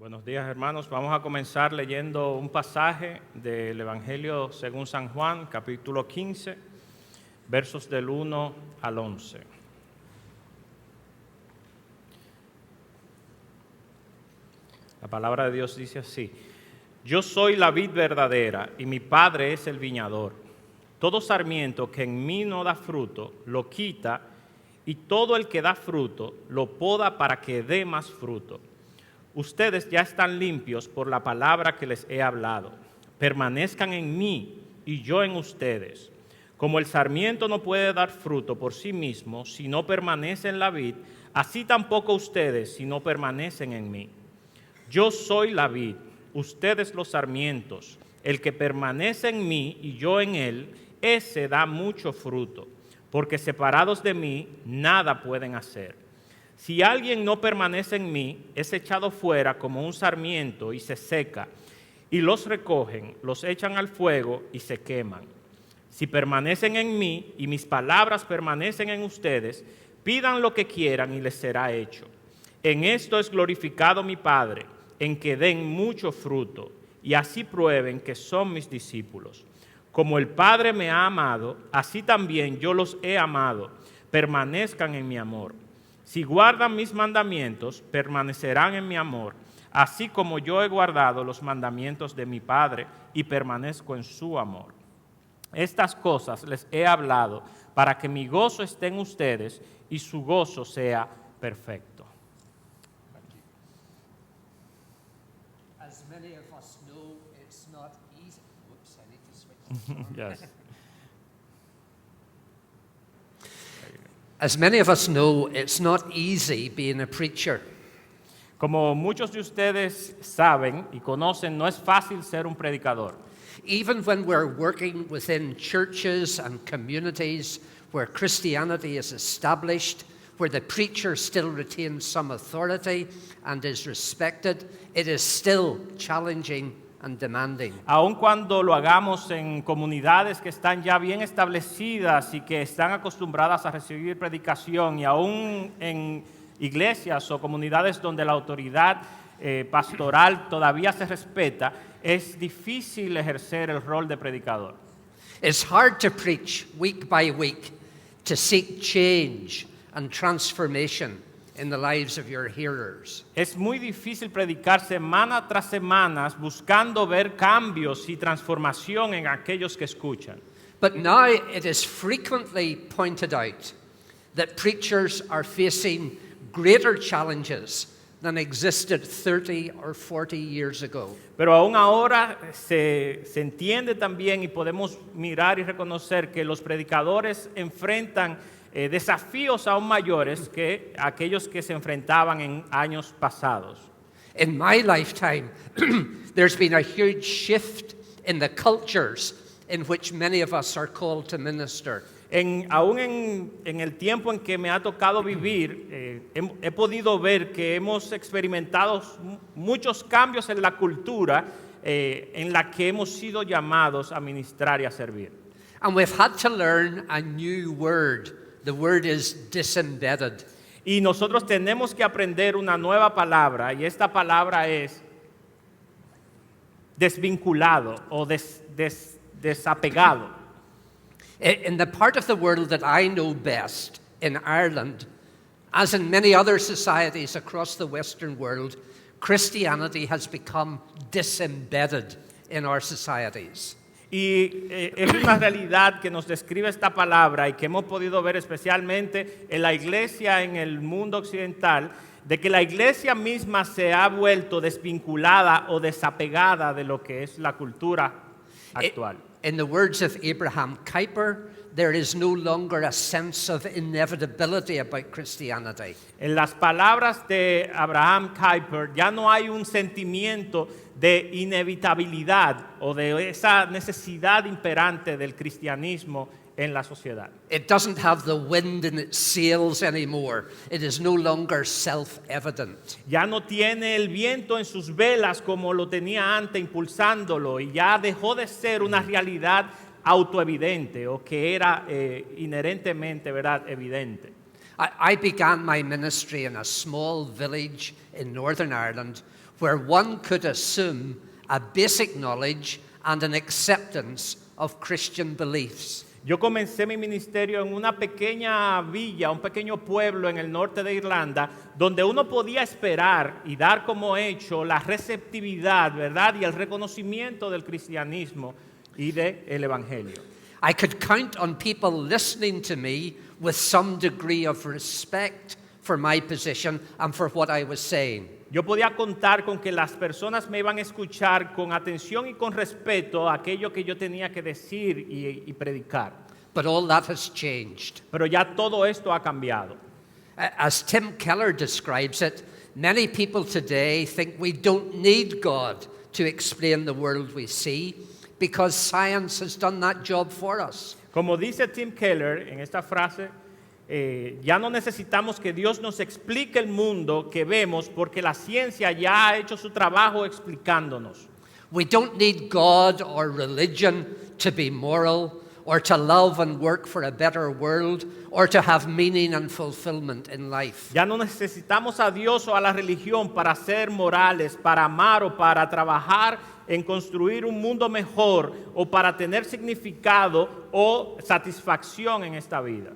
Buenos días, hermanos. Vamos a comenzar leyendo un pasaje del Evangelio según San Juan, capítulo 15, versos del 1 al 11. La palabra de Dios dice así: Yo soy la vid verdadera y mi Padre es el viñador. Todo sarmiento que en mí no da fruto, lo quita, y todo el que da fruto, lo poda para que dé más fruto. Ustedes ya están limpios por la palabra que les he hablado. Permanezcan en mí y yo en ustedes. Como el sarmiento no puede dar fruto por sí mismo si no permanece en la vid, así tampoco ustedes si no permanecen en mí. Yo soy la vid, ustedes los sarmientos. El que permanece en mí y yo en él, ese da mucho fruto, porque separados de mí nada pueden hacer. Si alguien no permanece en mí, es echado fuera como un sarmiento y se seca, y los recogen, los echan al fuego y se queman. Si permanecen en mí y mis palabras permanecen en ustedes, pidan lo que quieran y les será hecho. En esto es glorificado mi Padre, en que den mucho fruto, y así prueben que son mis discípulos. Como el Padre me ha amado, así también yo los he amado. Permanezcan en mi amor. Si guardan mis mandamientos, permanecerán en mi amor, así como yo he guardado los mandamientos de mi Padre y permanezco en su amor. Estas cosas les he hablado para que mi gozo esté en ustedes y su gozo sea perfecto. As many of us know, it's not easy. Whoops, I need to switch. Yes. As many of us know, it's not easy being a preacher. Como muchos de ustedes saben y conocen, no es fácil ser un predicador. Even when we're working within churches and communities where Christianity is established, where the preacher still retains some authority and is respected, it is still challenging and demanding. Aun cuando lo hagamos en comunidades que están ya bien establecidas y que están acostumbradas a recibir predicación, y aún en iglesias o comunidades donde la autoridad pastoral todavía se respeta, es difícil ejercer el rol de predicador. It's hard to preach week by week, to seek change and transformation in the lives of your hearers. Es muy difícil predicar semana tras semana buscando ver cambios y transformación en aquellos que escuchan. But now it is frequently pointed out that preachers are facing greater challenges than existed 30 or 40 years ago. Pero aún ahora se entiende también y podemos mirar y reconocer que los predicadores enfrentan desafíos aún mayores que aquellos que se enfrentaban en años pasados. In my lifetime, there's been a huge shift in the cultures in which many of us are called to minister. Aún en el tiempo en que me ha tocado vivir, he podido ver que hemos experimentado muchos cambios en la cultura en la que hemos sido llamados a ministrar y a servir. And we've had to learn a new word. The word is disembedded. Y nosotros tenemos que aprender una nueva palabra, y esta palabra es desvinculado o desapegado. In the part of the world that I know best, in Ireland, as in many other societies across the Western world, Christianity has become disembedded in our societies. Y es una realidad que nos describe esta palabra y que hemos podido ver especialmente en la iglesia en el mundo occidental, de que la iglesia misma se ha vuelto desvinculada o desapegada de lo que es la cultura actual. In the words of Abraham Kuyper, there is no longer a sense of inevitability about Christianity. En las palabras de Abraham Kuyper, ya no hay un sentimiento de inevitabilidad o de esa necesidad imperante del cristianismo en la sociedad. It doesn't have the wind in its sails anymore. It is no longer self-evident. Ya no tiene el viento en sus velas como lo tenía antes impulsándolo, y ya dejó de ser una realidad autoevidente o que era inherentemente, ¿verdad?, evidente. I began my ministry in a small village in Northern Ireland where one could assume a basic knowledge and an acceptance of Christian beliefs. Yo comencé mi ministerio en una pequeña villa, un pequeño pueblo en el norte de Irlanda, donde uno podía esperar y dar como hecho la receptividad, ¿verdad? Y el reconocimiento del cristianismo y del evangelio. I could count on people listening to me with some degree of respect for my position and for what I was saying. Yo podía contar con que las personas me iban a escuchar con atención y con respeto a aquello que yo tenía que decir y predicar. But all that has changed. Pero ya todo esto ha cambiado. As Tim Keller describes it, many people today think we don't need God to explain the world we see because science has done that job for us. Como dice Tim Keller en esta frase, ya no necesitamos que Dios nos explique el mundo que vemos porque la ciencia ya ha hecho su trabajo explicándonos. We don't need God or religion to be moral or to love and work for a better world or to have meaning and fulfillment in life. Ya no necesitamos a Dios o a la religión para ser morales, para amar o para trabajar en construir un mundo mejor o para tener significado o satisfacción en esta vida.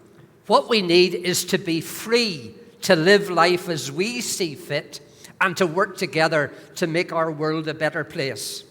What we need is to be free to live life as we see fit and to work together to make our world a better place.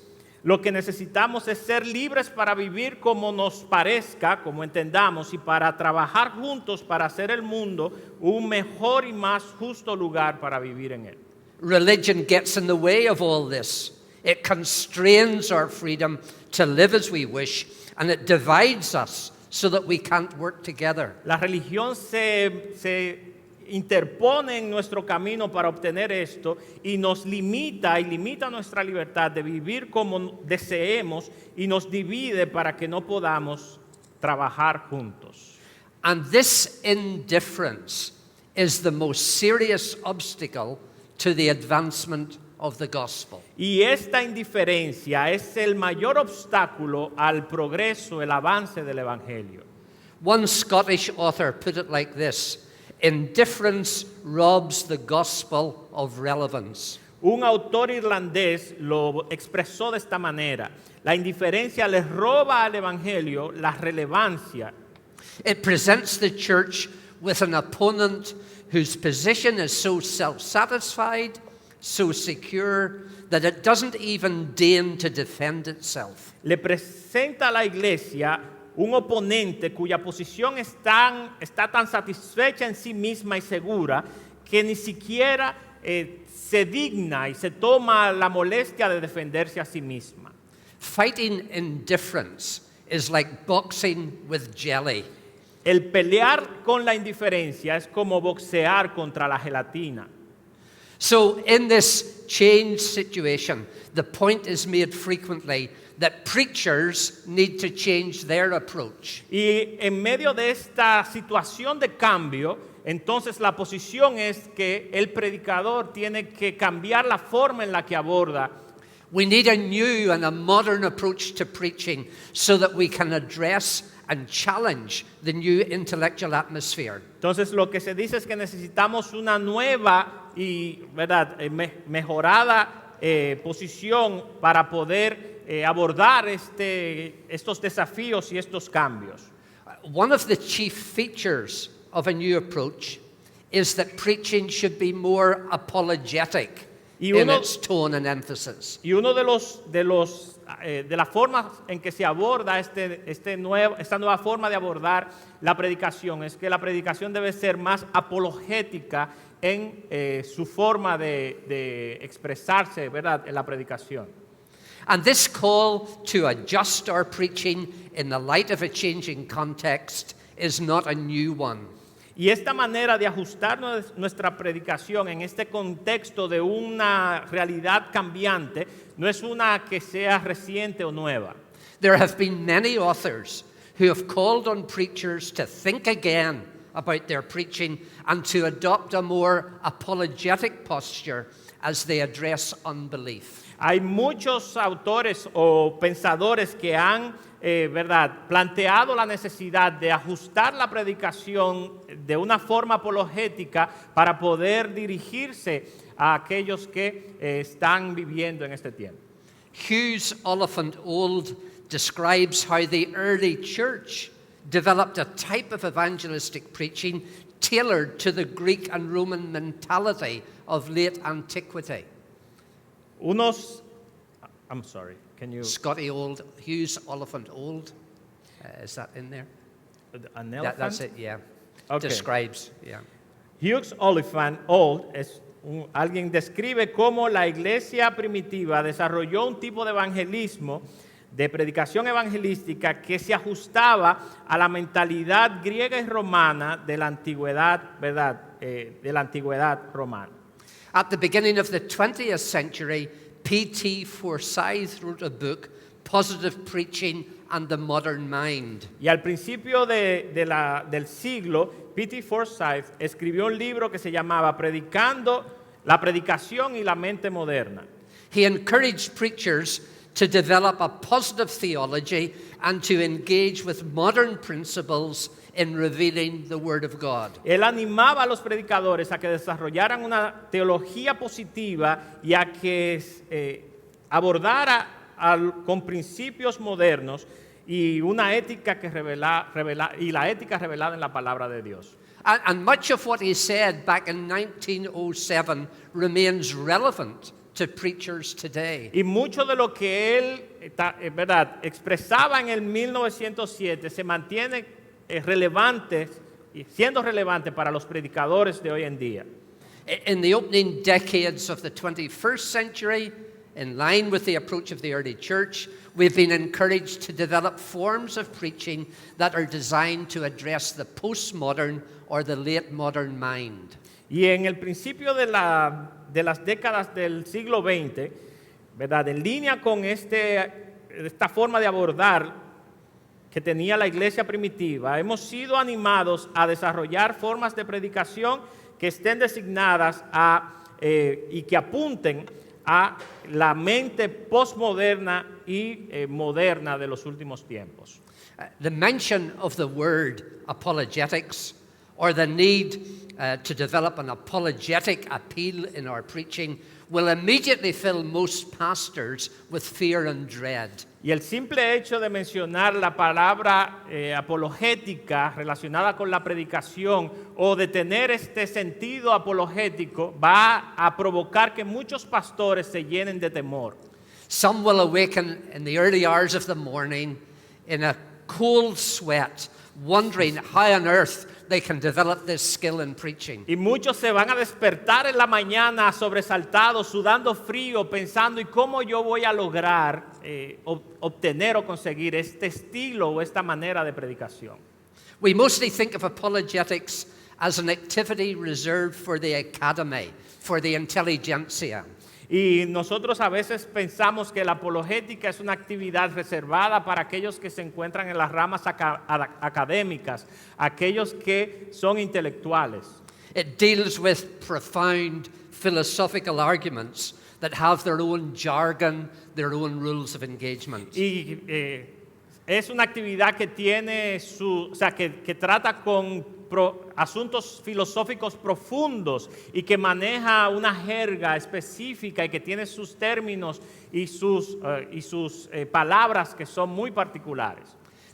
Lo que necesitamos es ser libres para vivir como nos parezca, como entendamos, y para trabajar juntos para hacer el mundo un mejor y más justo lugar para vivir en él. Religion gets in the way of all this. It constrains our freedom to live as we wish, and it divides us so that we can't work together. La religión se interpone en nuestro camino para obtener esto y nos limita nuestra libertad de vivir como deseemos y nos divide para que no podamos trabajar juntos. And this indifference is the most serious obstacle to the advancement of the gospel. Y esta indiferencia es el mayor obstáculo al progreso, el avance del evangelio. One Scottish author put it like this: indifference robs the gospel of relevance. Un autor irlandés lo expresó de esta manera: la indiferencia les roba al evangelio la relevancia. It presents the church with an opponent whose position is so self-satisfied, so secure, that it doesn't even deign to defend itself. Le presenta a la iglesia un oponente cuya posición está tan satisfecha en sí misma y segura que ni siquiera se digna y se toma la molestia de defenderse a sí misma. Fighting indifference is like boxing with jelly. El pelear con la indiferencia es como boxear contra la gelatina. So in this changed situation, the point is made frequently that preachers need to change their approach. Y en medio de esta situación de cambio, entonces la posición es que el predicador tiene que cambiar la forma en la que aborda. We need a new and a modern approach to preaching so that we can address and challenge the new intellectual atmosphere. Entonces lo que se dice es que necesitamos una nueva y mejorada posición para poder abordar estos desafíos y estos cambios. One of the chief features of a new approach is that preaching should be more apologetic in its tone and emphasis. Y uno de las formas en que se aborda esta nueva forma de abordar la predicación es que la predicación debe ser más apologética en su forma de expresarse, ¿verdad?, en la predicación. And this call to adjust our preaching in the light of a changing context is not a new one. Y esta manera de ajustar nuestra predicación en este contexto de una realidad cambiante no es una que sea reciente o nueva. There have been many authors who have called on preachers to think again about their preaching and to adopt a more apologetic posture as they address unbelief. Hay muchos autores o pensadores que han ¿verdad?, planteado la necesidad de ajustar la predicación de una forma apologética para poder dirigirse a aquellos que están viviendo en este tiempo. Hughes Oliphant Old describes how the early church developed a type of evangelistic preaching tailored to the Greek and Roman mentality of late antiquity. I'm sorry, can you? Scotty Old, Hughes Oliphant Old, is that in there? An elephant? That's it, yeah. Okay. Describes, yeah. Hughes Oliphant Old alguien describe cómo la iglesia primitiva desarrolló un tipo de evangelismo, de predicación evangelística que se ajustaba a la mentalidad griega y romana de la antigüedad, ¿verdad? De la antigüedad romana. At the beginning of the 20th century, P.T. Forsyth wrote a book, Positive Preaching and the Modern Mind. Y al principio del siglo, P.T. Forsyth escribió un libro que se llamaba Predicando la predicación y la mente moderna. He encouraged preachers to develop a positive theology and to engage with modern principles in revealing the Word of God. Él animaba a los predicadores a que desarrollaran una teología positiva y a que abordara con principios modernos y una ética que y la ética revelada en la palabra de Dios. And much of what he said back in 1907 remains relevant to preachers today. Y mucho de lo que él, ¿verdad?, expresaba en el 1907 se mantiene relevante, siendo relevante para los predicadores de hoy en día. In the opening decades of the 21st century, in line with the approach of the early church, we've been encouraged to develop forms of preaching that are designed to address the postmodern or the late modern mind. Y en el principio de las décadas del siglo XX, ¿verdad?, en línea con esta forma de abordar que tenía la iglesia primitiva, hemos sido animados a desarrollar formas de predicación que estén designadas y que apunten a la mente postmoderna y moderna de los últimos tiempos. The mention of the word apologetics or the need to develop an apologetic appeal in our preaching will immediately fill most pastors with fear and dread. Y el simple hecho de mencionar la palabra apologética relacionada con la predicación o de tener este sentido apologético va a provocar que muchos pastores se llenen de temor. Some will awaken in the early hours of the morning in a cold sweat, wondering how on earth they can develop this skill in preaching. Y muchos se van a despertar en la mañana sobresaltados, sudando frío, pensando, ¿y cómo yo voy a lograr obtener o conseguir este estilo o esta manera de predicación? We mostly think of apologetics as an activity reserved for the academy, for the intelligentsia. Y nosotros a veces pensamos que la apologética es una actividad reservada para aquellos que se encuentran en las ramas académicas, aquellos que son intelectuales. It deals with profound philosophical arguments that have their own jargon, their own rules of engagement. Y es una actividad que tiene que trata con asuntos filosóficos profundos y que maneja una jerga específica y que tiene sus términos y sus palabras que son muy particulares.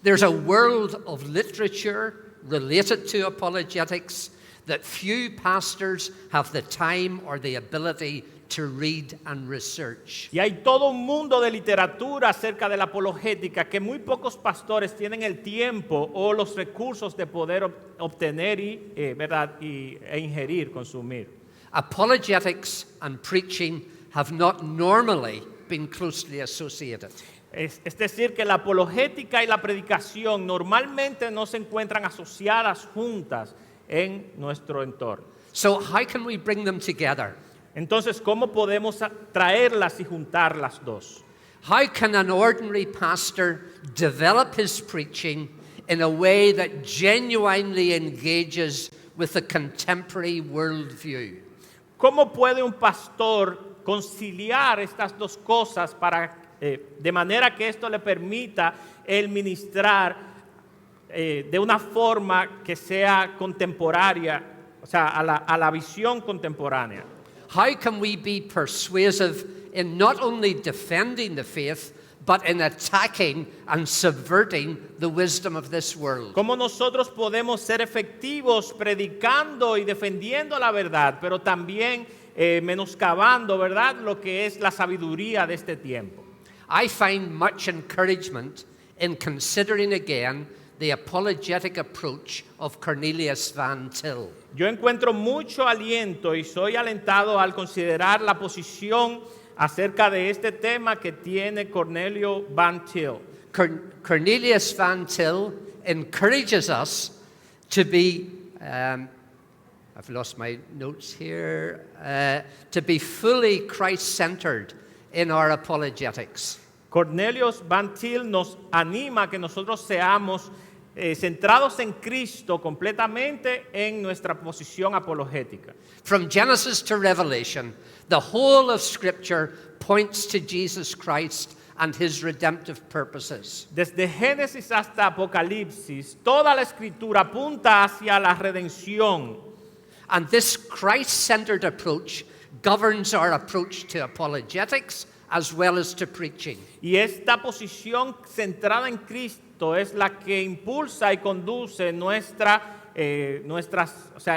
There's a world of literature related to apologetics that few pastors have the time or the ability to read and research. Y hay todo un mundo de literatura acerca de la apologética que muy pocos pastores tienen el tiempo o los recursos de poder obtener e ingerir, consumir. Apologetics and preaching have not normally been closely associated. Es decir, que la apologética y la predicación normalmente no se encuentran asociadas juntas en nuestro entorno. So how can we bring them together? Entonces, ¿cómo podemos traerlas y juntar las dos? How can an ordinary pastor develop his preaching in a way that genuinely engages with the contemporary worldview? ¿Cómo puede un pastor conciliar estas dos cosas para de manera que esto le permita el ministrar de una forma que sea contemporánea, o sea, a la visión contemporánea. How can we be persuasive in not only defending the faith, but in attacking and subverting the wisdom of this world? ¿Cómo nosotros podemos ser efectivos predicando y defendiendo la verdad, pero también menoscabando, ¿verdad?, lo que es la sabiduría de este tiempo? I find much encouragement in considering again the apologetic approach of Cornelius Van Til. Yo encuentro mucho aliento y soy alentado al considerar la posición acerca de este tema que tiene Cornelio Van Til. Cornelius Van Til encourages us to be, I've lost my notes here, to be fully Christ-centered in our apologetics. Cornelius Van Til nos anima a que nosotros seamos centrados en Cristo completamente en nuestra posición apologética. From Genesis to Revelation, the whole of Scripture points to Jesus Christ and his redemptive purposes. Desde Génesis hasta Apocalipsis, toda la Escritura apunta hacia la redención. And this Christ-centered approach governs our approach to apologetics as well as to preaching. Y esta posición centrada en Cristo es la que impulsa y conduce nuestras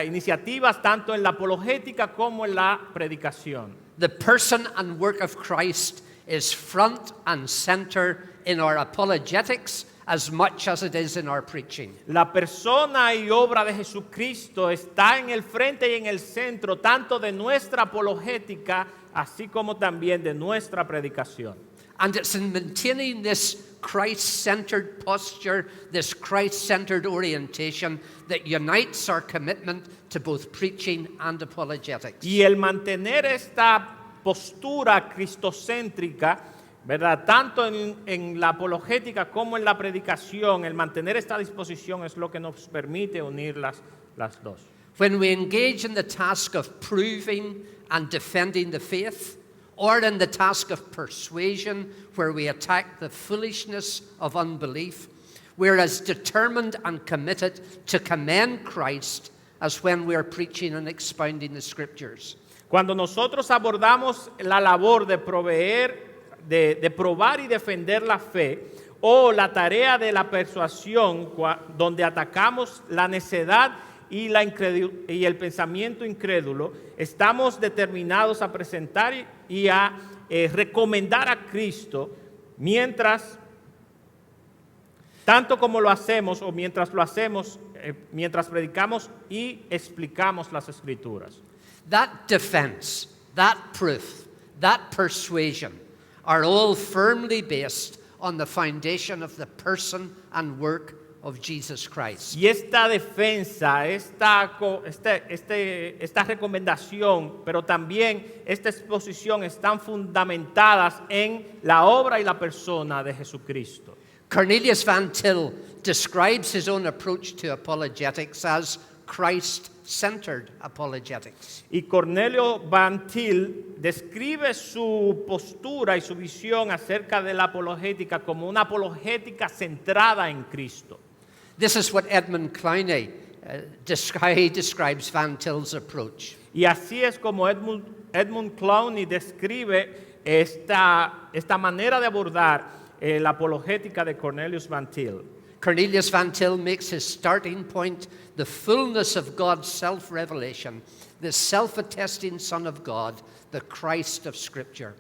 iniciativas tanto en la apologética como en la predicación. The person and work of Christ is front and center in our apologetics as much as it is in our preaching. La persona y obra de Jesucristo está en el frente y en el centro tanto de nuestra apologética así como también de nuestra predicación. And it's in maintaining this Christ-centered posture, this Christ-centered orientation that unites our commitment to both preaching and apologetics. Y el mantener esta postura cristocéntrica, ¿verdad?, tanto en la apologética como en la predicación, el mantener esta disposición es lo que nos permite unir las dos. When we engage in the task of proving and defending the faith, or in the task of persuasion, where we attack the foolishness of unbelief, we're as determined and committed to commend Christ as when we're preaching and expounding the Scriptures. Cuando nosotros abordamos la labor de de probar y defender la fe, o la tarea de la persuasión, donde atacamos la necedad y el pensamiento incrédulo, estamos determinados a presentar y a recomendar a Cristo tanto como lo hacemos o mientras lo hacemos, mientras predicamos y explicamos las Escrituras. That defense, that proof, that persuasion are all firmly based on the foundation of the person and work of Jesus Christ. Y esta defensa, esta recomendación, pero también esta exposición están fundamentadas en la obra y la persona de Jesucristo. Cornelius Van Til describes his own approach to apologetics as Christ-centered apologetics. Y Cornelio Van Til describe su postura y su visión acerca de la apologética como una apologética centrada en Cristo. This is what Edmund Clowney describes Van Til's approach. Y así es como Edmund Clowney describe esta manera de abordar la apologética de Cornelius Van Til. Cornelius Van Til makes his starting point the fullness of God's self-revelation, the self-attesting Son of God, the Christ of Scripture.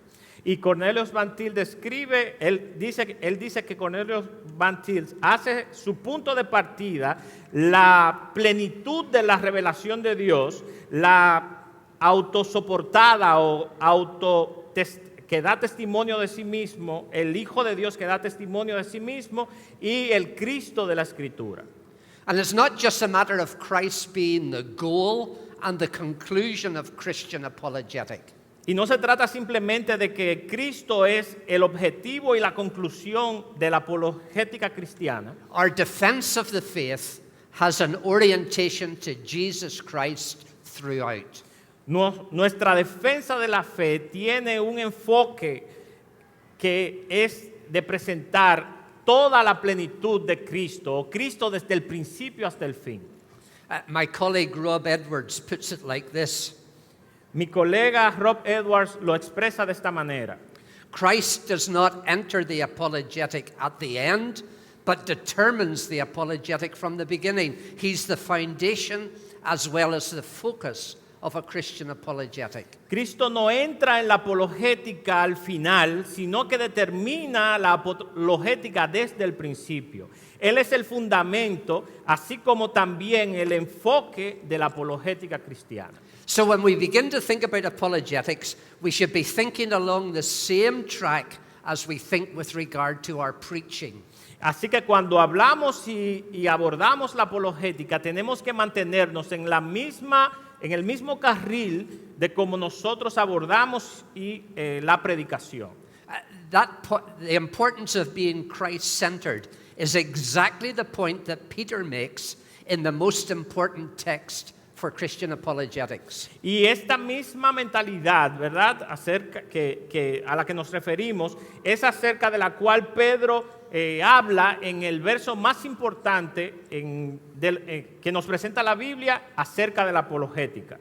Y Cornelius Van Til describe, él dice que Cornelius Van Til hace su punto de partida la plenitud de la revelación de Dios, la autosoportada o que da testimonio de sí mismo, el Hijo de Dios que da testimonio de sí mismo y el Cristo de la Escritura. And it's not just a matter of Christ being the goal and the conclusion of Christian apologetic. Y no se trata simplemente de que Cristo es el objetivo y la conclusión de la apologética cristiana. Our defense of the faith has an orientation to Jesus Christ throughout. Nuestra defensa de la fe tiene un enfoque que es de presentar toda la plenitud de Cristo, o Cristo desde el principio hasta el fin. My colleague Rob Edwards puts it like this. Mi colega Rob Edwards lo expresa de esta manera. Christ does not enter the apologetic at the end, but determines the apologetic from the beginning. He's the foundation as well as the focus of a Christian apologetic. Cristo no entra en la apologética al final, sino que determina la apologética desde el principio. Él es el fundamento, así como también el enfoque de la apologética cristiana. So when we begin to think about apologetics, we should be thinking along the same track as we think with regard to our preaching. Así que cuando hablamos y abordamos la apologética, tenemos que mantenernos en el mismo carril de cómo nosotros abordamos la predicación. The importance of being Christ-centered is exactly the point that Peter makes in the most important text for Christian apologetics. Y esta misma mentalidad, ¿verdad?, a la que nos referimos, es acerca de la cual Pedro habla en el verso más importante que nos presenta la Biblia acerca de la apologética.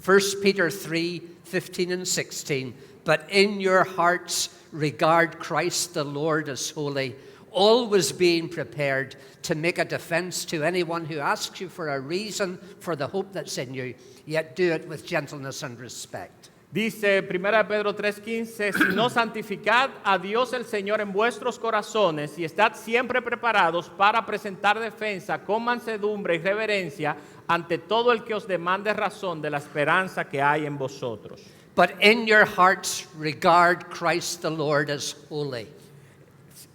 1 Peter 3, 15 and 16. But in your hearts regard Christ the Lord as holy, always being prepared to make a defense to anyone who asks you for a reason for the hope that's in you, yet do it with gentleness and respect. Dice 1 Pedro 3:15, sino santificad a Dios el Señor en vuestros corazones y estad siempre preparados para presentar defensa con mansedumbre y reverencia ante todo el que os demande razón de la esperanza que hay en vosotros. But in your hearts regard Christ the Lord as holy.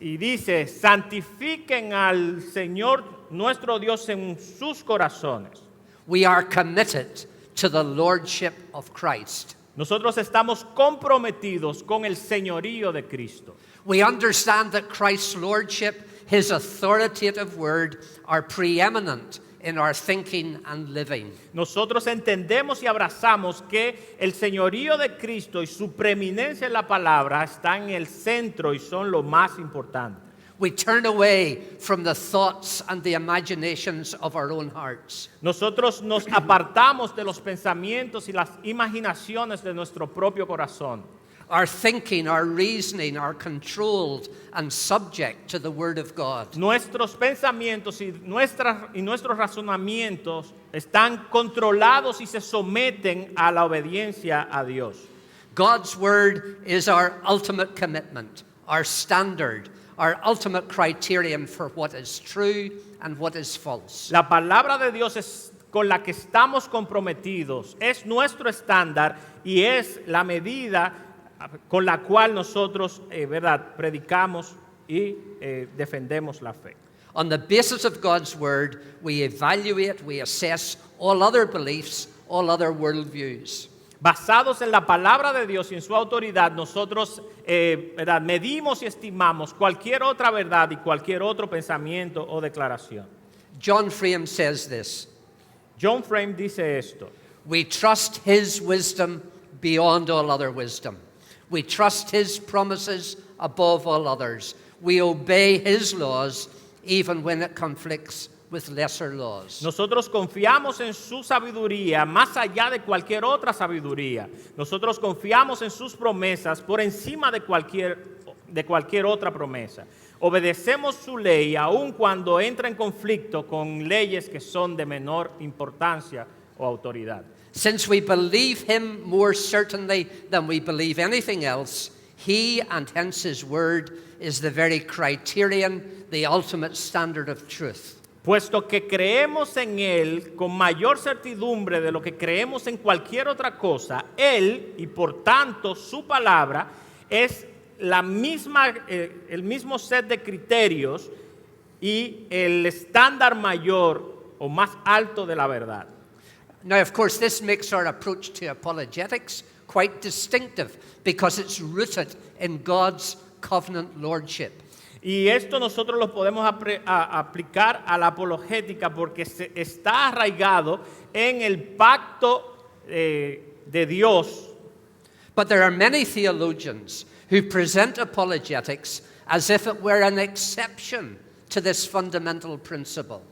Y dice, santifiquen al Señor nuestro Dios en sus corazones. We are committed to the lordship of Christ. Nosotros estamos comprometidos con el señorío de Cristo. We understand that Christ's lordship, his authoritative word, are preeminent in our thinking and living. Nosotros entendemos y abrazamos que el señorío de Cristo y su preeminencia en la palabra están en el centro y son lo más importante. We turn away from the thoughts and the imaginations of our own hearts. Nosotros nos apartamos de los pensamientos y las imaginaciones de nuestro propio corazón. Our thinking, our reasoning are controlled and subject to the Word of God. Nuestros pensamientos y nuestros razonamientos están controlados y se someten a la obediencia a Dios. God's Word is our ultimate commitment, our standard, our ultimate criterion for what is true and what is false. La palabra de Dios es con la que estamos comprometidos, es nuestro estándar y es la medida con la cual nosotros, ¿verdad?, predicamos y defendemos la fe. On the basis of God's Word, we evaluate, we assess all other beliefs, all other worldviews. Basados en la palabra de Dios y en su autoridad, nosotros ¿verdad?, medimos y estimamos cualquier otra verdad y cualquier otro pensamiento o declaración. John Frame says this. John Frame dice esto. We trust His wisdom beyond all other wisdom. We trust His promises above all others. We obey His laws even when it conflicts with lesser laws. Nosotros confiamos en su sabiduría más allá de cualquier otra sabiduría. Nosotros confiamos en sus promesas por encima de cualquier otra promesa. Obedecemos su ley aun cuando entra en conflicto con leyes que son de menor importancia o autoridad. Since we believe Him more certainly than we believe anything else, He and hence His word is the very criterion, the ultimate standard of truth. Puesto que creemos en Él con mayor certidumbre de lo que creemos en cualquier otra cosa, Él y por tanto su palabra es el mismo set de criterios y el estándar mayor o más alto de la verdad. Now, of course, this makes our approach to apologetics quite distinctive because it's rooted in God's covenant lordship. Y esto nosotros lo podemos aplicar a la apologética porque está arraigado en el pacto de Dios. But there are many theologians who present apologetics as if it were an exception to this fundamental principle.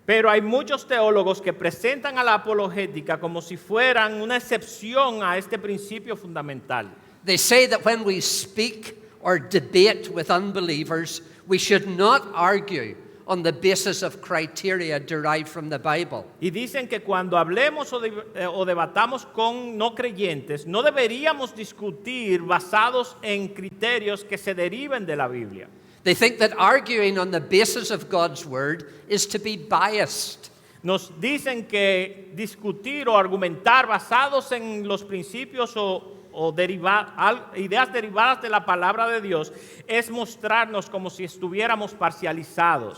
Pero hay muchos teólogos que presentan a la apologética como si fueran una excepción a este principio fundamental. They say that when we speak or debate with unbelievers, we should not argue on the basis of criteria derived from the Bible. Y dicen que cuando hablemos o debatamos con no creyentes, no deberíamos discutir basados en criterios que se deriven de la Biblia. They think that arguing on the basis of God's word is to be biased. Nos dicen que discutir o argumentar basados en los principios o ideas derivadas de la palabra de Dios es mostrarnos como si estuviéramos parcializados.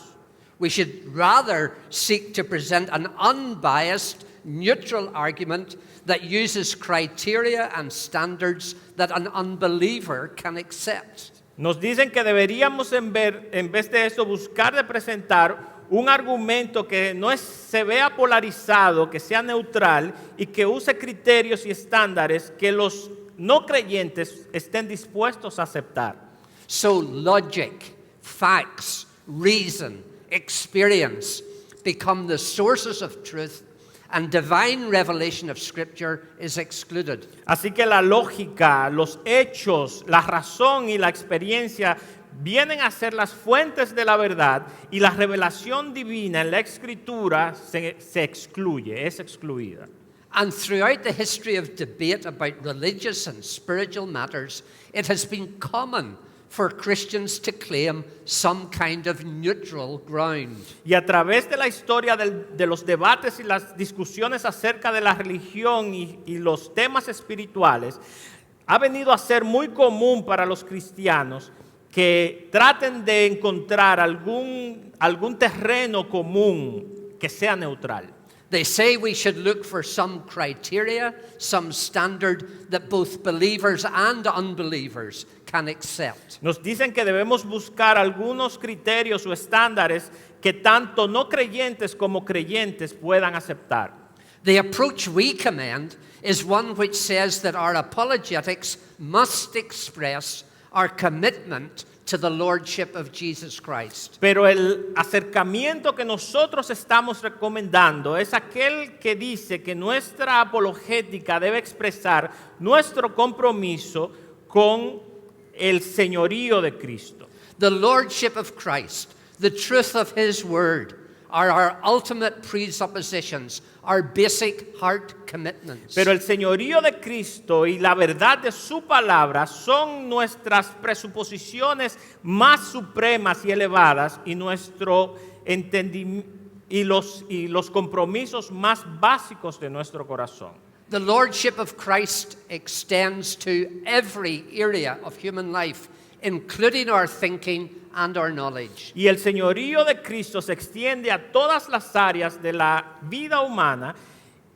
We should rather seek to present an unbiased, neutral argument that uses criteria and standards that an unbeliever can accept. Nos dicen que deberíamos en vez de eso buscar de presentar un argumento que se vea polarizado, que sea neutral y que use criterios y estándares que los no creyentes estén dispuestos a aceptar. So logic, facts, reason, experience become the sources of truth, and divine revelation of Scripture is excluded. Así que la lógica, los hechos, la razón y la experiencia vienen a ser las fuentes de la verdad, y la revelación divina en la Escritura se excluye, es excluida. And throughout the history of debate about religious and spiritual matters, it has been common for Christians to claim some kind of neutral ground. Y a través de la historia de los debates y las discusiones acerca de la religión y los temas espirituales, ha venido a ser muy común para los cristianos que traten de encontrar algún terreno común que sea neutral. They say we should look for some criteria, some standard that both believers and unbelievers can accept. Nos dicen que debemos buscar algunos criterios o estándares que tanto no creyentes como creyentes puedan aceptar. The approach we commend is one which says that our apologetics must express our commitment to the Lordship of Jesus Christ. Pero el acercamiento que nosotros estamos recomendando es aquel que dice que nuestra apologética debe expresar nuestro compromiso con el señorío de Cristo. The Lordship of Christ, the truth of His Word, are our ultimate presuppositions, our basic heart commitments. Pero el señorío de Cristo y la verdad de su palabra son nuestras presuposiciones más supremas y elevadas, y nuestro entendimiento y los compromisos más básicos de nuestro corazón. The Lordship of Christ extends to every area of human life, including our thinking and our knowledge. Y el señorío de Cristo se extiende a todas las áreas de la vida humana,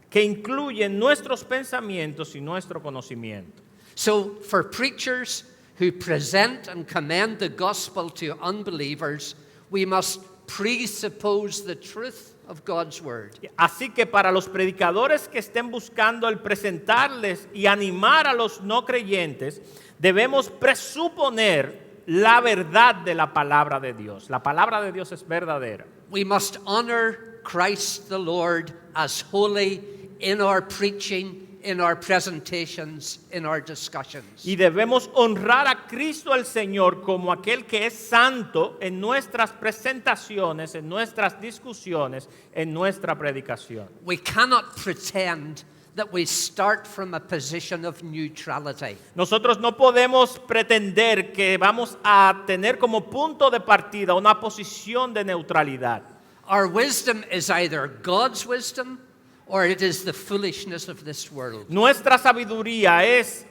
que incluyen nuestros pensamientos y nuestro conocimiento. So, for preachers who present and commend the gospel to unbelievers, we must presuppose the truth of God's word. Así que para los predicadores que estén buscando el presentarles y animar a los no creyentes, debemos presuponer la verdad de la palabra de Dios. La palabra de Dios es verdadera. We must honor Christ the Lord as holy in our preaching, in our presentations, in our discussions. Y debemos honrar a Cristo el Señor como aquel que es santo en nuestras presentaciones, en nuestras discusiones, en nuestra predicación. We cannot pretend that we start from a position of neutrality. Nosotros no podemos pretender que vamos a tener como punto de partida una posición de neutralidad. Our wisdom is either God's wisdom or it is the foolishness of this world. Nuestra sabiduría es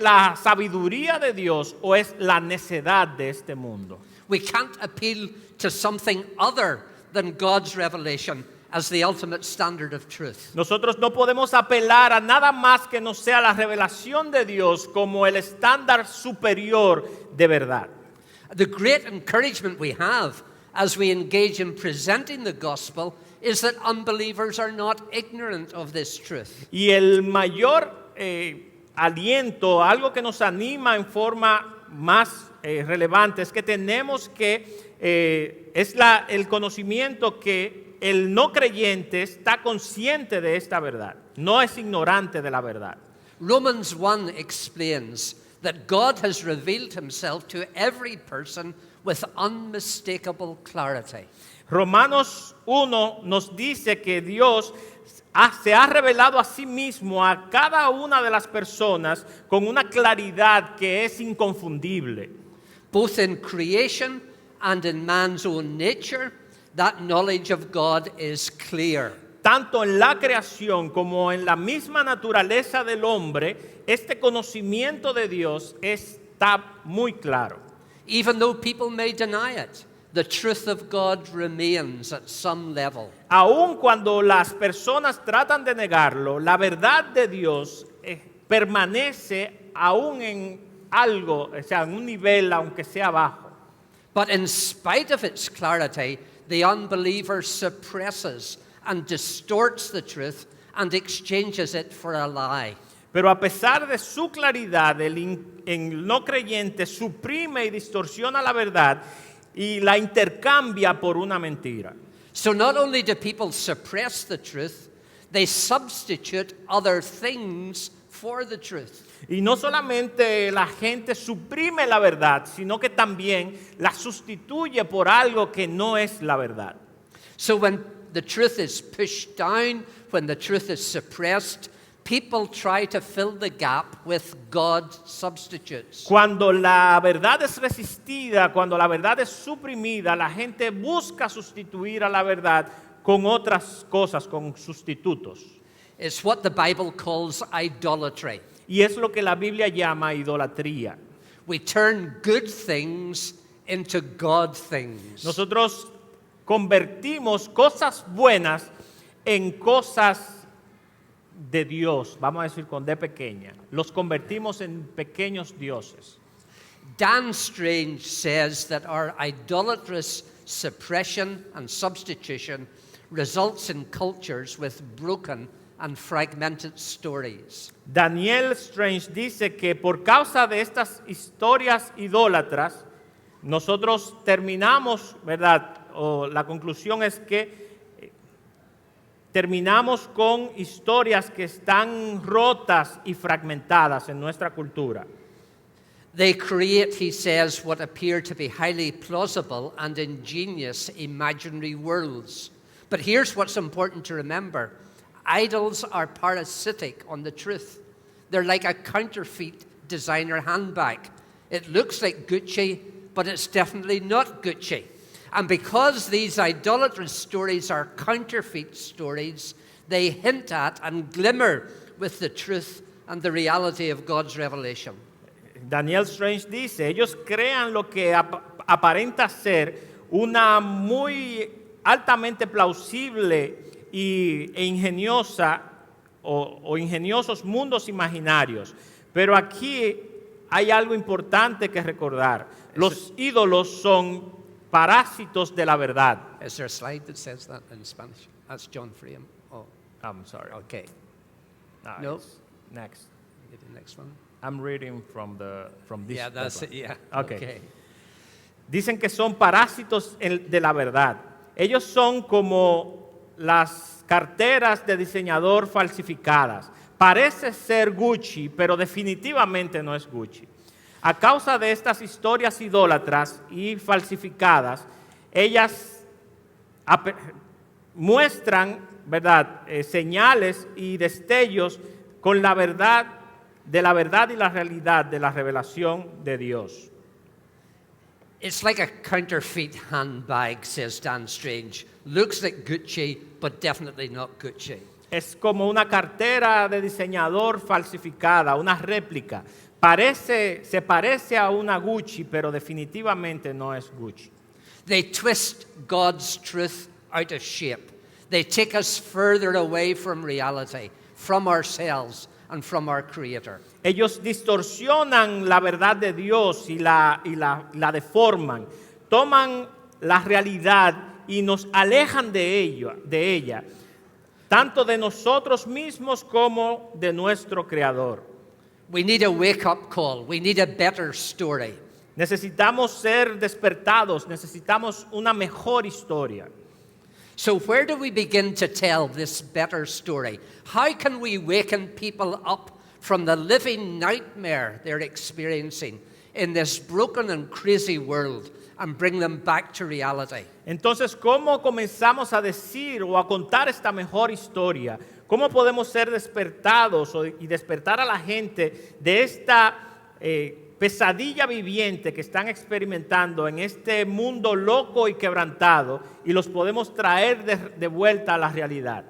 la sabiduría de Dios o es la necedad de este mundo. We can't appeal to something other than God's revelation as the ultimate standard of truth. Nosotros no podemos apelar a nada más que no sea la revelación de Dios como el estándar superior de verdad. The great encouragement we have as we engage in presenting the gospel is that unbelievers are not ignorant of this truth. Y el mayor aliento, algo que nos anima en forma más relevante, es que tenemos que, el conocimiento que el no creyente está consciente de esta verdad, no es ignorante de la verdad. Romans 1 explains that God has revealed himself to every person with unmistakable clarity. Romanos 1 nos dice que Dios se ha revelado a sí mismo a cada una de las personas con una claridad que es inconfundible. Both in creation and in man's own nature, that knowledge of God is clear. Tanto en la creación como en la misma naturaleza del hombre, este conocimiento de Dios está muy claro. Even though people may deny it, the truth of God remains at some level. Aun cuando las personas tratan de negarlo, la verdad de Dios permanece aún en algo, o sea, en un nivel aunque sea bajo. But in spite of its clarity, the unbeliever suppresses and distorts the truth and exchanges it for a lie. Pero a pesar de su claridad, el no creyente suprime y distorsiona la verdad y la intercambia por una mentira. So not only do people suppress the truth, they substitute other things for the truth. Y no solamente la gente suprime la verdad, sino que también la sustituye por algo que no es la verdad. So when the truth is pushed down, when the truth is suppressed, people try to fill the gap with God substitutes. Cuando la verdad es resistida, cuando la verdad es suprimida, la gente busca sustituir a la verdad con otras cosas, con sustitutos. It's what the Bible calls idolatry. Y es lo que la Biblia llama idolatría. We turn good things into God things. Nosotros convertimos cosas buenas en cosas de Dios, vamos a decir con D pequeña. Los convertimos en pequeños dioses. Dan Strange says that our idolatrous suppression and substitution results in cultures with broken and fragmented stories. Daniel Strange dice que por causa de estas historias idólatras, nosotros terminamos, ¿verdad? O la conclusión es que terminamos con historias que están rotas y fragmentadas en nuestra cultura. They create, he says, what appear to be highly plausible and ingenious imaginary worlds. But here's what's important to remember. Idols are parasitic on the truth. They're like a counterfeit designer handbag. It looks like Gucci, but it's definitely not Gucci. And because these idolatrous stories are counterfeit stories, they hint at and glimmer with the truth and the reality of God's revelation. Daniel Strange dice, ellos crean lo que aparenta ser una muy altamente plausible e ingeniosa o ingeniosos mundos imaginarios. Pero aquí hay algo importante que recordar. Los ídolos son parásitos de la verdad. Is there a slide that says that in Spanish? That's John Frame. Oh, I'm sorry. okay. No. No. Next. Get the next one. I'm reading from this. Yeah, that's it. Yeah. Okay. Dicen que son parásitos de la verdad. Ellos son como las carteras de diseñador falsificadas. Parece ser Gucci, pero definitivamente no es Gucci. A causa de estas historias idólatras y falsificadas, ellas muestran, ¿verdad?, señales y destellos con la verdad y la realidad de la revelación de Dios. It's like a counterfeit handbag, says Dan Strange. Looks like Gucci, but definitely not Gucci. Es como una cartera de diseñador falsificada, una réplica. Se parece a una Gucci, pero definitivamente no es Gucci. They twist God's truth out of shape. They take us further away from reality, from ourselves, and from our Creator. Ellos distorsionan la verdad de Dios y la deforman. Toman la realidad y nos alejan de ella, tanto de nosotros mismos como de nuestro Creador. We need a wake-up call. We need a better story. Necesitamos ser despertados, necesitamos una mejor historia. So where do we begin to tell this better story? How can we waken people up from the living nightmare they're experiencing in this broken and crazy world and bring them back to reality? Entonces, ¿cómo comenzamos a decir o a contar esta mejor historia? ¿Cómo podemos ser despertados y despertar a la gente de esta pesadilla viviente que están experimentando en este mundo loco y quebrantado y los podemos traer de vuelta a la realidad?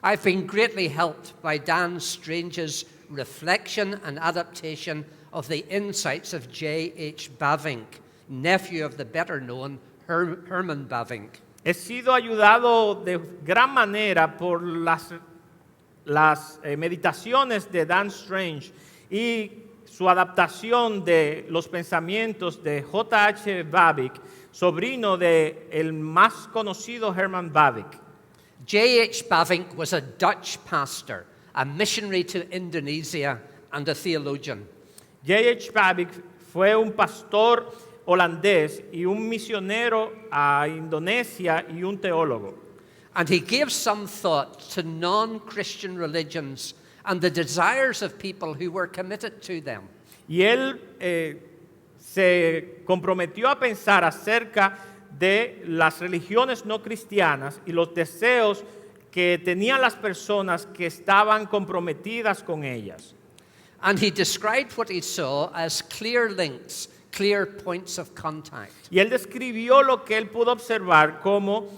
I've been greatly helped by Dan Strange's reflection and adaptation of the insights of J.H. Bavinck, nephew of the better-known Herman Bavinck. He sido ayudado de gran manera por las meditaciones de Dan Strange y su adaptación de los pensamientos de J.H. Bavinck, sobrino de el más conocido Herman Bavinck. J.H. Bavinck was a Dutch pastor, a missionary to Indonesia, and a theologian. J.H. Bavinck fue un pastor holandés y un misionero a Indonesia y un teólogo. And he gave some thought to non-Christian religions and the desires of people who were committed to them. Y él se comprometió a pensar acerca de las religiones no cristianas y los deseos que tenían las personas que estaban comprometidas con ellas. And he described what he saw as clear links, clear points of contact. Y él describió lo que él pudo observar como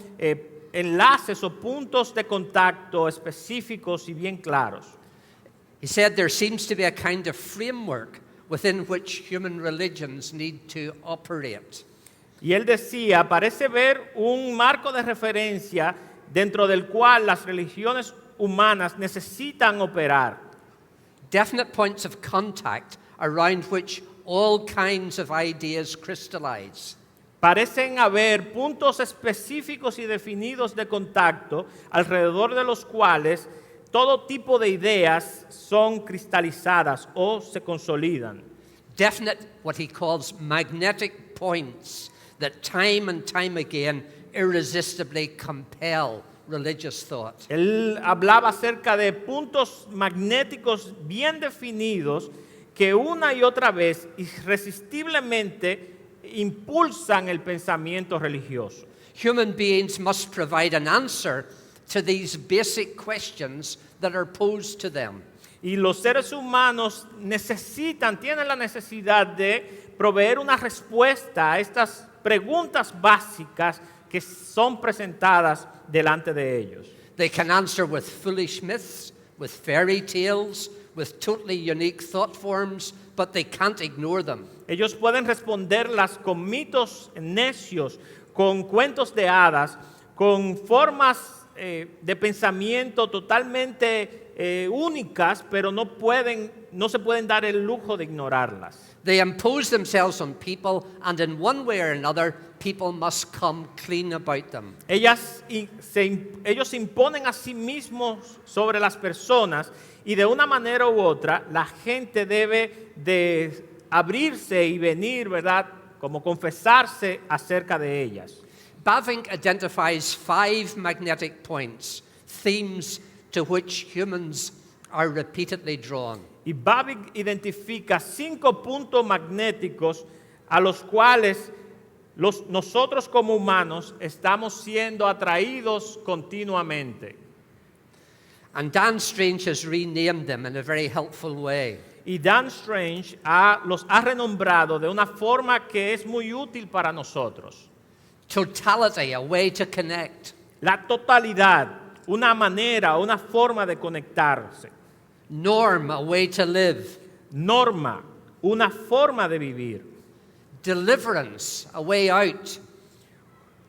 enlaces o puntos de contacto específicos y bien claros. He said there seems to be a kind of framework within which human religions need to operate. Y él decía, parece ver un marco de referencia dentro del cual las religiones humanas necesitan operar. Definite points of contact around which all kinds of ideas crystallize. Parecen haber puntos específicos y definidos de contacto alrededor de los cuales todo tipo de ideas son cristalizadas o se consolidan. Definite, what he calls magnetic points that time and time again irresistibly compel religious thought. Él hablaba acerca de puntos magnéticos bien definidos que una y otra vez irresistiblemente impulsan el pensamiento religioso. Human beings must provide an answer to these basic questions that are posed to them. Y los seres humanos tienen la necesidad de proveer una respuesta a estas preguntas básicas que son presentadas delante de ellos. They can answer with foolish myths, with fairy tales, with totally unique thought forms, but they can't ignore them. Ellos pueden responderlas con mitos necios, con cuentos de hadas, con formas de pensamiento totalmente únicas, pero no se pueden dar el lujo de ignorarlas. They impose themselves on people, and in one way or another, people must come clean about them. Ellos se imponen a sí mismos sobre las personas y de una manera u otra la gente debe de abrirse y venir, ¿verdad? Como confesarse acerca de ellas. Bavinck identifies 5 magnetic points, themes to which humans are repeatedly drawn. Y Bavinck identifica 5 puntos magnéticos a los cuales nosotros como humanos estamos siendo atraídos continuamente. And Dan Strange has renamed them in a very helpful way. Y Dan Strange los ha renombrado de una forma que es muy útil para nosotros. Totality, a way to connect. La totalidad, una manera, una forma de conectarse. Norm, a way to live. Norma, una forma de vivir. Deliverance, a way out.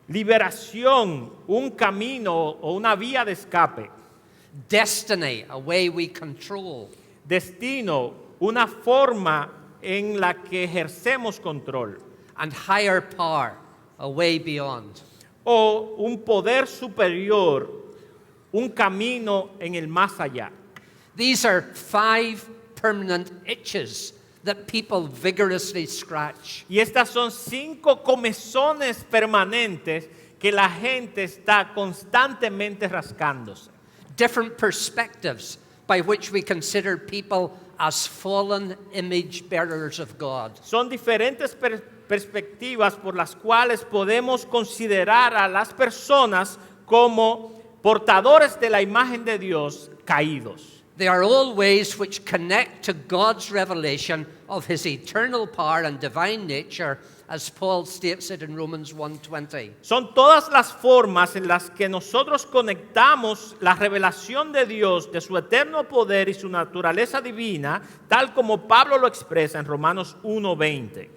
Liberación, un camino o una vía de escape. Destiny, a way we control. Destino, una forma en la que ejercemos control. And higher power, a way beyond. O un poder superior, un camino en el más allá. These are 5 permanent itches that people vigorously scratch. Y estas son 5 comezones permanentes que la gente está constantemente rascándose. Different perspectives by which we consider people as fallen image bearers of God. Son diferentes perspectivas por las cuales podemos considerar a las personas como portadores de la imagen de Dios caídos. They are all ways which connect to God's revelation of his eternal power and divine nature, as Paul states it in Romans 1:20. Son todas las formas en las que nosotros conectamos la revelación de Dios, de su eterno poder y su naturaleza divina, tal como Pablo lo expresa en Romanos 1:20.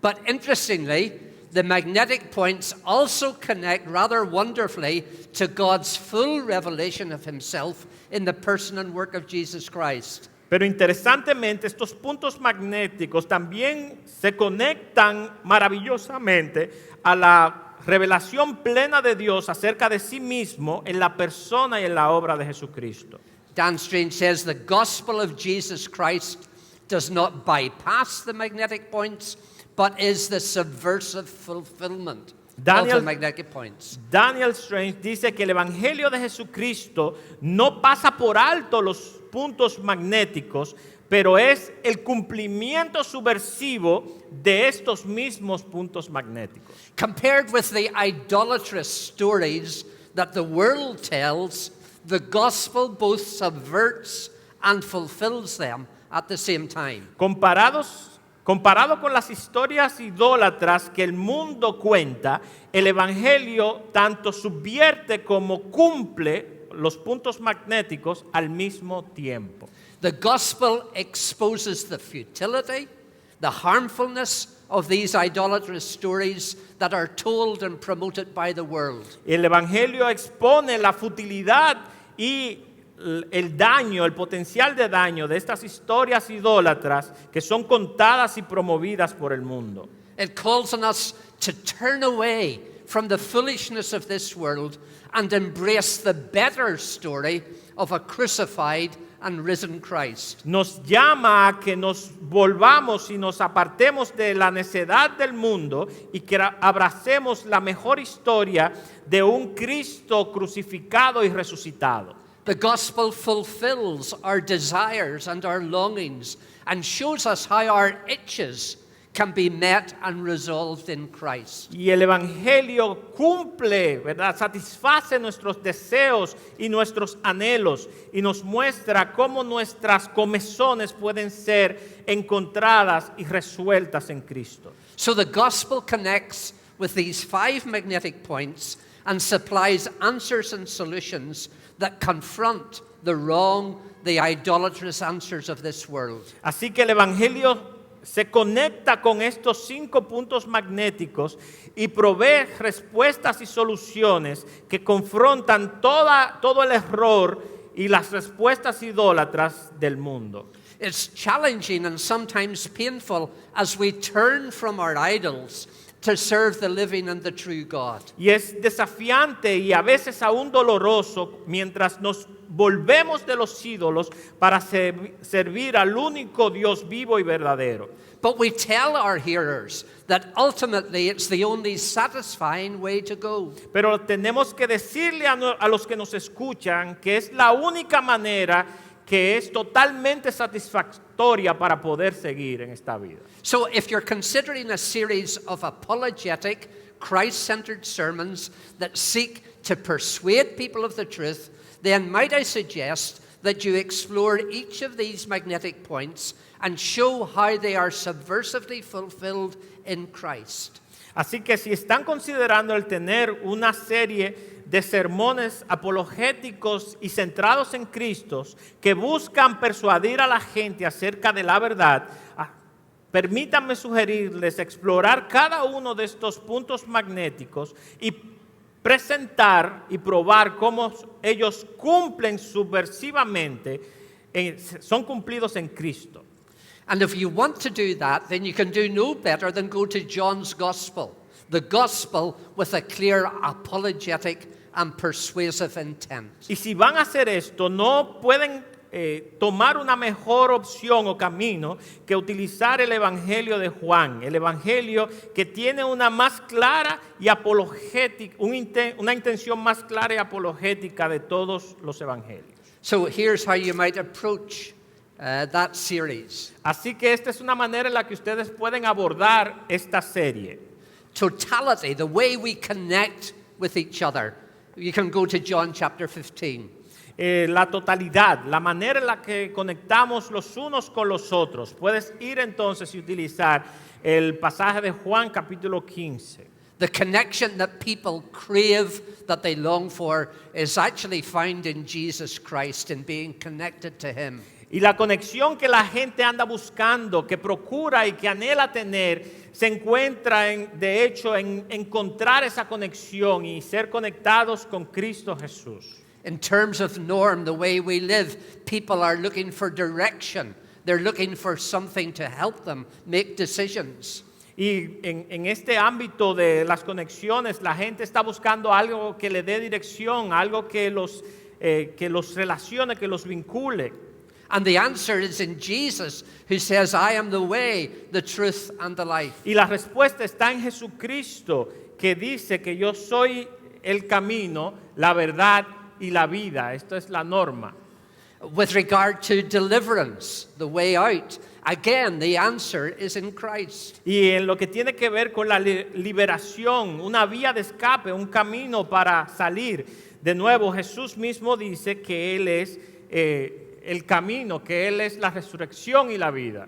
But interestingly, the magnetic points also connect rather wonderfully to God's full revelation of himself in the person and work of Jesus Christ. Pero interesantemente, estos puntos magnéticos también se conectan maravillosamente a la revelación plena de Dios acerca de sí mismo en la persona y en la obra de Jesucristo. Dan Strange says the gospel of Jesus Christ does not bypass the magnetic points, but is the subversive fulfillment of the magnetic points. Daniel Strange dice que el Evangelio de Jesucristo no pasa por alto los puntos magnéticos, pero es el cumplimiento subversivo de estos mismos puntos magnéticos. Compared with the idolatrous stories that the world tells, the gospel both subverts and fulfills them at the same time. Comparado con las historias idólatras que el mundo cuenta, el Evangelio tanto subvierte como cumple los puntos magnéticos al mismo tiempo. The gospel exposes the futility, the harmfulness of these idolatrous stories that are told and promoted by the world. El Evangelio expone la futilidad y el daño, el potencial de daño de estas historias idólatras que son contadas y promovidas por el mundo. It calls on us to turn away from the foolishness of this world and embrace the better story of a crucified and risen Christ. Nos llama a que nos volvamos y nos apartemos de la necedad del mundo y que abracemos la mejor historia de un Cristo crucificado y resucitado. The gospel fulfills our desires and our longings and shows us how our itches can be met and resolved in Christ. Y el Evangelio cumple, ¿verdad? Satisface nuestros deseos y nuestros anhelos y nos muestra cómo nuestras comezones pueden ser encontradas y resueltas en Cristo. So the gospel connects with these 5 magnetic points and supplies answers and solutions that confront the wrong, the idolatrous answers of this world. Así que el Evangelio se conecta con estos 5 puntos magnéticos y provee respuestas y soluciones que confrontan todo el error y las respuestas idólatras del mundo. It's challenging and sometimes painful as we turn from our idols to serve the living and the true God. Y es desafiante y a veces aún doloroso mientras nos volvemos de los ídolos para servir al único Dios vivo y verdadero. But we tell our hearers that ultimately it's the only satisfying way to go. Pero tenemos que decirle a los que nos escuchan que es la única manera que es totalmente satisfactoria para poder seguir en esta vida. So if you're considering a series of apologetic, Christ-centered sermons that seek to persuade people of the truth, then might I suggest that you explore each of these magnetic points and show how they are subversively fulfilled in Christ. Así que si están considerando el tener una serie de sermones apologéticos y centrados en Cristo que buscan persuadir a la gente acerca de la verdad, permítanme sugerirles explorar cada uno de estos puntos magnéticos y presentar y probar cómo ellos cumplen subversivamente, son cumplidos en Cristo. And if you want to do that, then you can do no better than go to John's Gospel, the Gospel with a clear apologetic and persuasive intent. Y si van a hacer esto, no pueden tomar una mejor opción o camino que utilizar el Evangelio de Juan, el Evangelio que tiene una más clara y apologética, una intención más clara y apologética de todos los evangelios. So here's how you might approach that series. Así que esta es una manera en la que ustedes pueden abordar esta serie. Totality, the way we connect with each other. You can go to John chapter 15. La totalidad, la manera en la que conectamos los unos con los otros. Puedes ir entonces y utilizar el pasaje de Juan capítulo 15. The connection that people crave, that they long for, is actually found in Jesus Christ and being connected to Him. Y la conexión que la gente anda buscando, que procura y que anhela tener, se encuentra de hecho en encontrar esa conexión y ser conectados con Cristo Jesús. In terms of norm, the way we live, people are looking for direction. They're looking for something to help them make decisions. Y en este ámbito de las conexiones, la gente está buscando algo que le dé dirección, algo que los relacione, que los vincule. And the answer is in Jesus, who says, I am the way, the truth, and the life. Y la respuesta está en Jesucristo, que dice que yo soy el camino, la verdad y la vida. Esto es la norma. With regard to deliverance, the way out, again, the answer is in Christ. Y en lo que tiene que ver con la liberación, una vía de escape, un camino para salir. De nuevo, Jesús mismo dice que Él es el camino, que Él es la resurrección y la vida.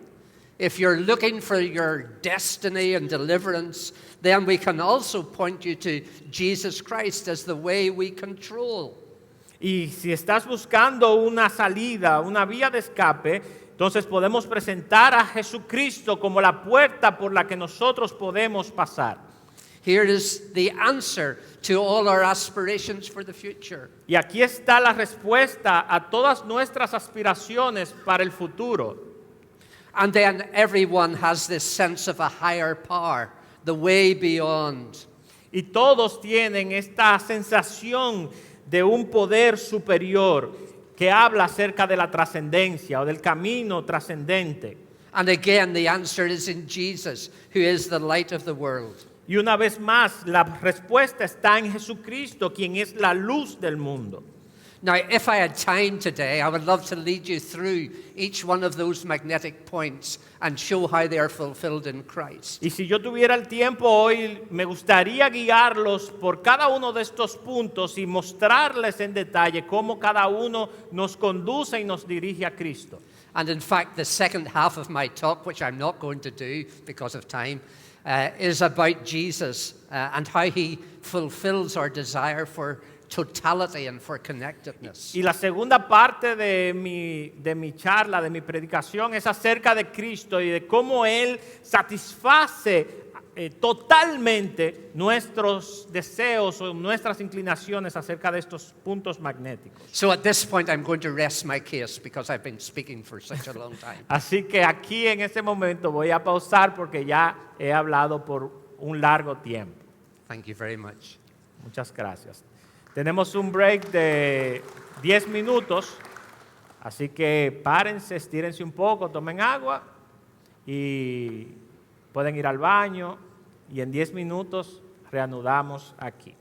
If you're looking for your destiny and deliverance, then we can also point you to Jesus Christ as the way we control. Y si estás buscando una salida, una vía de escape, entonces podemos presentar a Jesucristo como la puerta por la que nosotros podemos pasar. Here is the answer to all our aspirations for the future. Y aquí está la respuesta a todas nuestras aspiraciones para el futuro. And then everyone has this sense of a higher power, the way beyond. Y todos tienen esta sensación de un poder superior que habla acerca de la trascendencia o del camino trascendente. And again, the answer is in Jesus, who is the light of the world. Y una vez más, la respuesta está en Jesucristo, quien es la luz del mundo. Now, if I had time today, I would love to lead you through each one of those magnetic points and show how they are fulfilled in Christ. Y si yo tuviera el tiempo hoy, me gustaría guiarlos por cada uno de estos puntos y mostrarles en detalle cómo cada uno nos conduce y nos dirige a Cristo. And in fact, the second half of my talk, which I'm not going to do because of time, is about Jesus and how He fulfills our desire for totality and for connectedness. Y la segunda parte de mi charla, de mi predicación, es acerca de Cristo y de cómo Él satisface totalmente nuestros deseos o nuestras inclinaciones acerca de estos puntos magnéticos. So at this point, I'm going to rest my case because I've been speaking for such a long time. Así que aquí en este momento voy a pausar porque ya he hablado por un largo tiempo. Thank you very much. Muchas gracias. Tenemos un break de 10 minutos, así que párense, estírense un poco, tomen agua y pueden ir al baño y en 10 minutos reanudamos aquí.